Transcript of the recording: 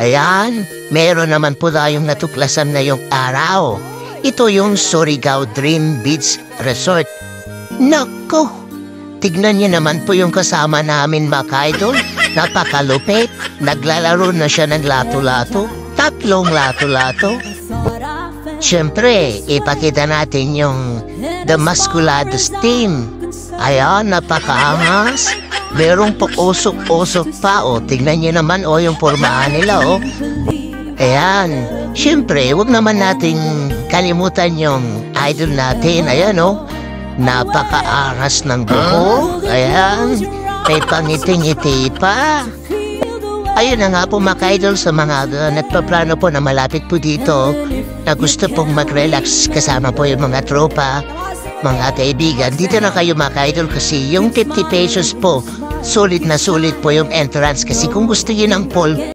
Ayan, meron naman po tayong natuklasan ngayong araw. Ito yung Surigao Dream Beach Resort. Nako, tignan niyo naman po yung kasama namin mga ka-idol. Napakalupit, naglalaro na siya ng lato-lato. 3 lato-lato. Siyempre, ipakita natin yung The Masculados team. Ayan, napakaangas. Merong usok-usok pa, o. Tignan niyo naman, yung pormahan nila, o. Ayan. Siyempre, huwag naman nating kalimutan yung idol natin. Ayan, o. Napakaangas ng buhok. Ayan. May pangiti-ngiti pa. Ayun na nga po mga ka-idol, sa mga nagpaplano po na malapit po dito, na gusto pong mag-relax kasama po yung mga tropa, mga kaibigan. Dito na kayo mga ka-idol, kasi yung 50 pesos po, sulit na sulit po yung entrance. Kasi kung gusto yun ng pool